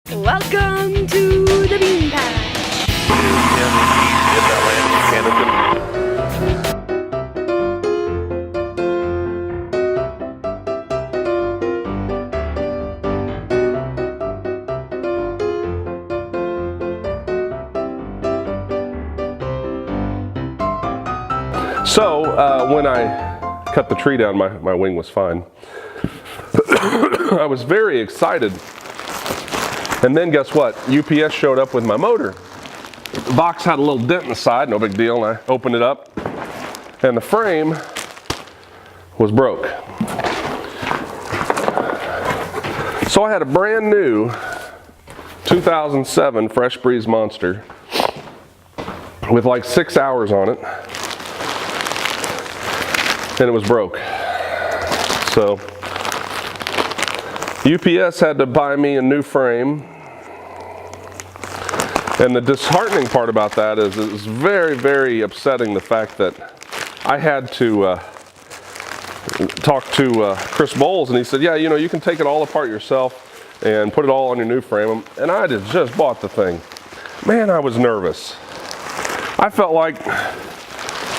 Welcome to the Bean Patch. So when I cut the tree down, my wing was fine. I was very excited. And then guess what? UPS showed up with my motor. The box had a little dent in the side, no big deal, and I opened it up, and the frame was broke. So I had a brand new 2007 Fresh Breeze Monster with like 6 hours on it, and it was broke. So UPS had to buy me a new frame. And the disheartening part about that is it was very, very upsetting, the fact that I had to talk to Chris Bowles, and he said, yeah, you know, you can take it all apart yourself and put it all on your new frame. And I just bought the thing. Man, I was nervous. I felt like,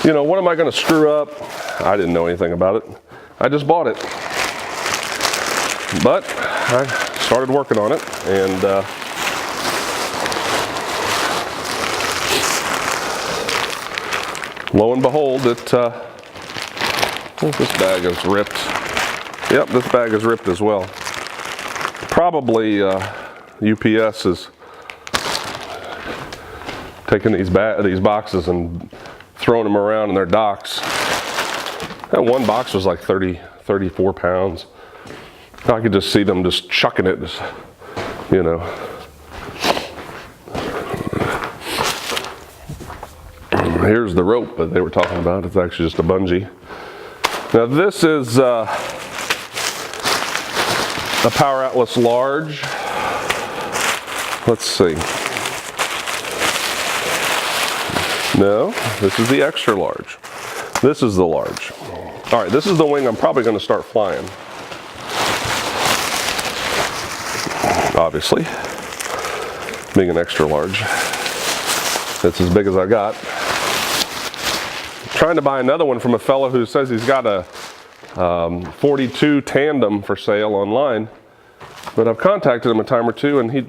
you know, what am I going to screw up? I didn't know anything about it. I just bought it. But I started working on it, and lo and behold, this bag is ripped. Yep, this bag is ripped as well. Probably UPS is taking these boxes and throwing them around in their docks. That one box was like 34 pounds. I could just see them just chucking it, you know. Here's the rope that they were talking about. It's actually just a bungee. Now this is a Power Atlas large. Let's see. No, this is the extra large. This is the large. All right, this is the wing I'm probably going to start flying. Obviously, being an extra large. That's as big as I got. Trying to buy another one from a fellow who says he's got a 42 tandem for sale online, but I've contacted him a time or two and he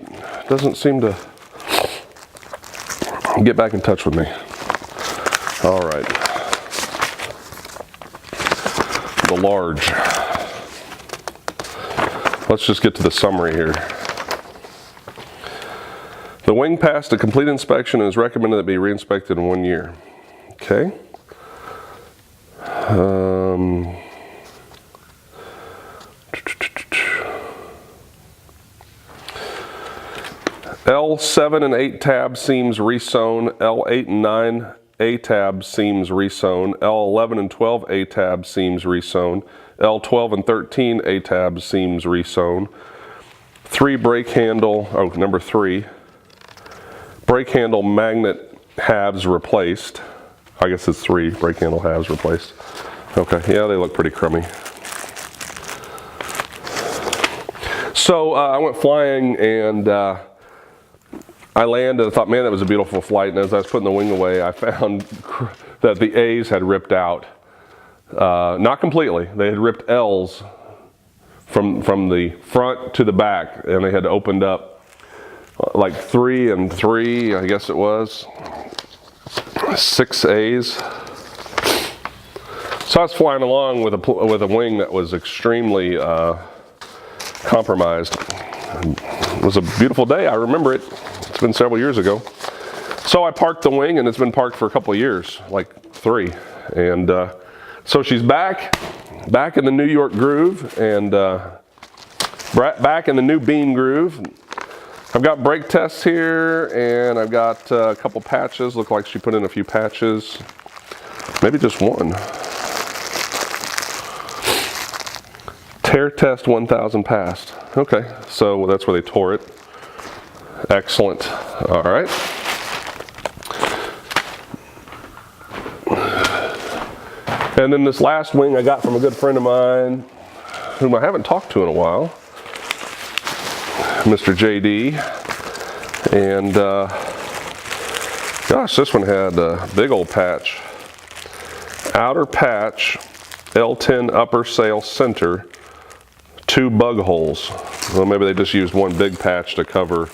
doesn't seem to get back in touch with me. All right, the large. Let's just get to the summary here. The wing passed a complete inspection and is recommended that it be re-inspected in 1 year. Okay. L7 and 8 tab seams resewn, L8 and 9 A tab seams resewn, L11 and 12 A tab seams resewn, L12 and 13 A tab seams resewn, 3 brake handle, oh, number 3, brake handle magnet halves replaced. I guess it's 3 brake handle halves replaced. Okay, yeah, they look pretty crummy. So I went flying and I landed. I thought, man, that was a beautiful flight. And as I was putting the wing away, I found that the A's had ripped out. Not completely. They had ripped L's from the front to the back, and they had opened up like 3 and 3, I guess it was. 6 A's. So I was flying along with a wing that was extremely compromised. It was a beautiful day. I remember it. It's been several years ago. So I parked the wing, and it's been parked for a couple of years, like 3. And so she's back in the New York groove, and back in the new bean groove. I've got brake tests here, and I've got a couple patches. Look like she put in a few patches. Maybe just one. Tear test 1,000 passed. Okay, so that's where they tore it. Excellent. All right. And then this last wing I got from a good friend of mine, whom I haven't talked to in a while. Mr. JD. And gosh, this one had a big old patch. Outer patch, L10 upper sail center, 2 bug holes. Well, maybe they just used one big patch to cover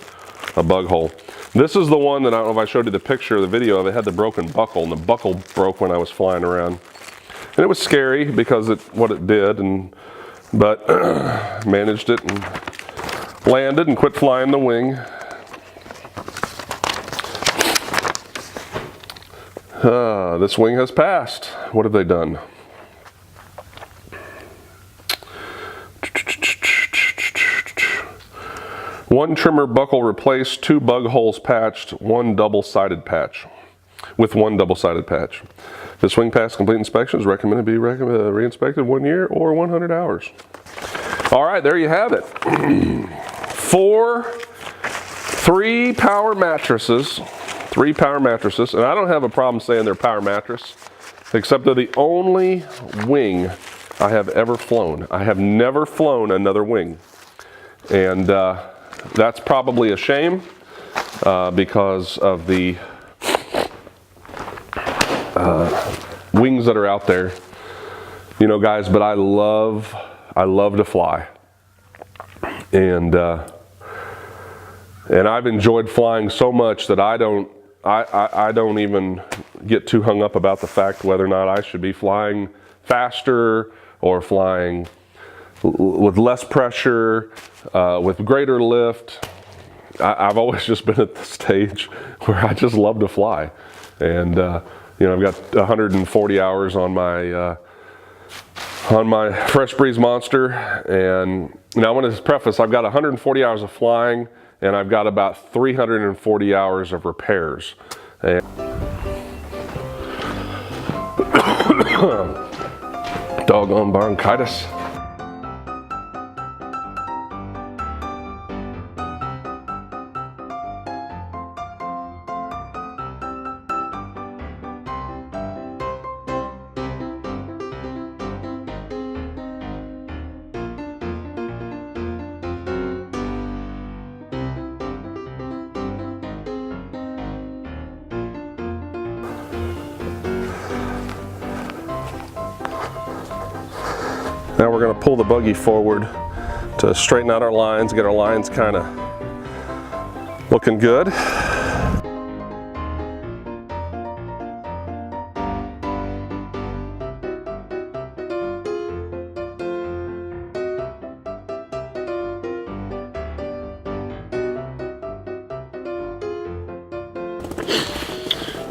a bug hole. This is the one that I don't know if I showed you the picture of the video of. It had the broken buckle, and the buckle broke when I was flying around. And it was scary because what it did, but managed it and landed and quit flying the wing. This wing has passed. What have they done? One trimmer buckle replaced, 2 bug holes patched, 1 double-sided patch. With 1 double-sided patch. This wing passed complete inspections. Recommended be re-inspected 1 year or 100 hours. All right, there you have it. 3 power mattresses. 3 power mattresses, and I don't have a problem saying they're power mattress, except they're the only wing I have ever flown. I have never flown another wing, and that's probably a shame because of the wings that are out there, you know, guys. But I love to fly, and I've enjoyed flying so much that I don't even get too hung up about the fact whether or not I should be flying faster or flying with less pressure, with greater lift. I've always just been at the stage where I just love to fly. And you know, I've got 140 hours on my Fresh Breeze Monster. And now I want to preface, I've got 140 hours of flying, and I've got about 340 hours of repairs. And doggone bronchitis. Now we're going to pull the buggy forward to straighten out our lines, get our lines kind of looking good.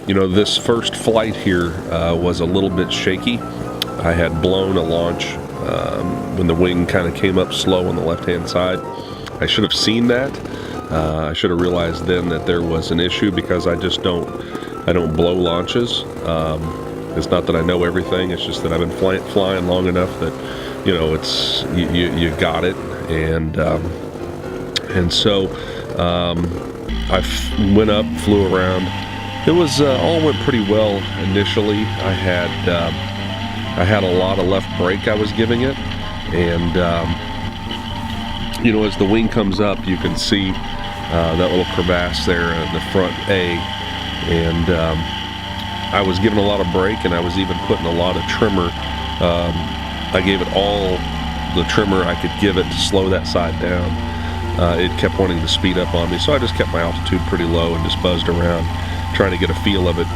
You know, this first flight here was a little bit shaky. I had blown a launch when the wing kind of came up slow on the left-hand side. I should have seen that. I should have realized then that there was an issue, because I don't blow launches. It's not that I know everything. It's just that I've been flying long enough that, you know, it's you got it. And so I went up, flew around. It was all went pretty well initially. I had a lot of left brake I was giving it, and you know, as the wing comes up, you can see that little crevasse there in the front A, and I was giving a lot of brake, and I was even putting a lot of trimmer. I gave it all the trimmer I could give it to slow that side down. It kept wanting to speed up on me, so I just kept my altitude pretty low and just buzzed around, trying to get a feel of it.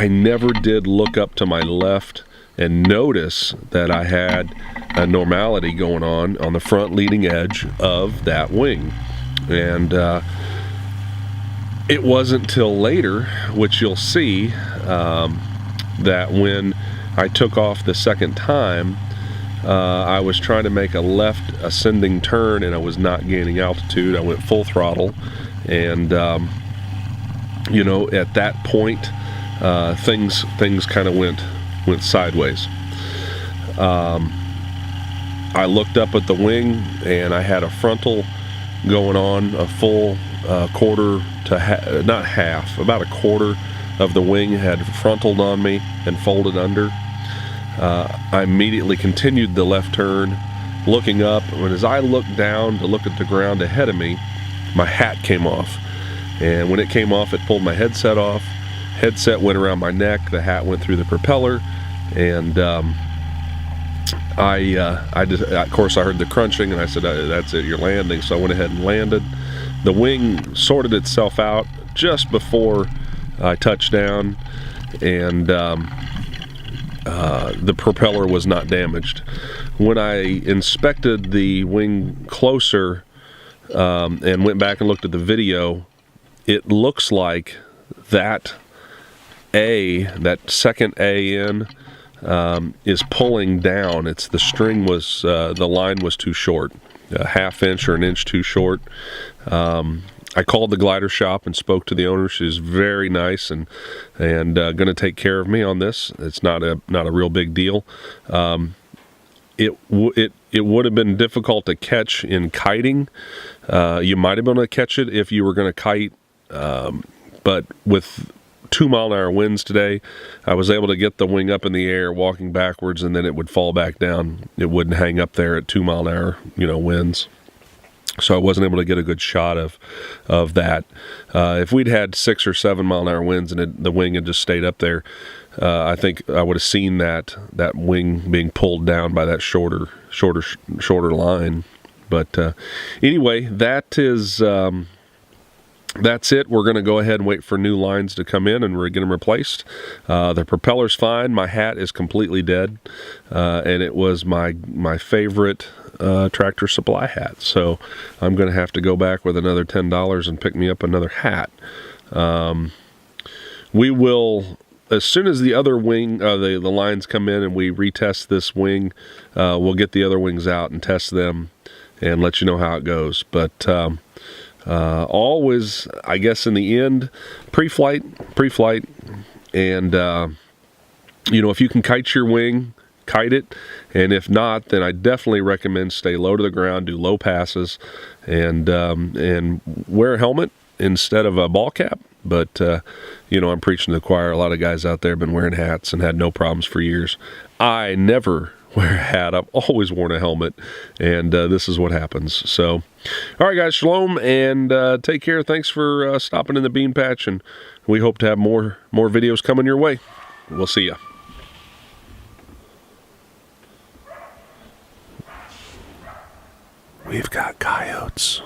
I never did look up to my left and notice that I had a normality going on the front leading edge of that wing. And it wasn't till later, which you'll see, that when I took off the second time, I was trying to make a left ascending turn and I was not gaining altitude. I went full throttle, and you know, at that point, things kind of went sideways. I looked up at the wing and I had a frontal going on, a full quarter to not half, about a quarter of the wing had frontaled on me and folded under. I immediately continued the left turn, looking up, and as I looked down to look at the ground ahead of me, my hat came off. And when it came off, it pulled my headset off. Headset went around my neck, the hat went through the propeller, and of course I heard the crunching, and I said, that's it, you're landing. So I went ahead and landed. The wing sorted itself out just before I touched down, and the propeller was not damaged. When I inspected the wing closer and went back and looked at the video, it looks like that second A in is pulling down. It's the string was, the line was too short, a half inch or an inch too short. I called the glider shop and spoke to the owner. She's very nice and going to take care of me on this. It's not a real big deal. It would have been difficult to catch in kiting. You might have been able to catch it if you were going to kite, but with 2-mile-an-hour winds today, I was able to get the wing up in the air, walking backwards, and then it would fall back down. It wouldn't hang up there at 2-mile-an-hour, winds. So I wasn't able to get a good shot of that. If we'd had 6 or 7 mile-an-hour winds and the wing had just stayed up there, I think I would have seen that wing being pulled down by that shorter line. But anyway, that's it. We're going to go ahead and wait for new lines to come in and we're getting them replaced. The propeller's fine. My hat is completely dead, and it was my favorite Tractor Supply hat. So I'm going to have to go back with another $10 and pick me up another hat. We will, as soon as the other wing, the lines come in and we retest this wing, we'll get the other wings out and test them and let you know how it goes. But always, I guess in the end, pre-flight, and if you can kite your wing, kite it, and if not, then I definitely recommend stay low to the ground, do low passes, and wear a helmet instead of a ball cap. But I'm preaching to the choir. A lot of guys out there have been wearing hats and had no problems for years. I never wear a hat. I've always worn a helmet, and this is what happens. So, all right, guys, shalom, and take care. Thanks for stopping in the bean patch, and we hope to have more videos coming your way. We'll see ya. We've got coyotes.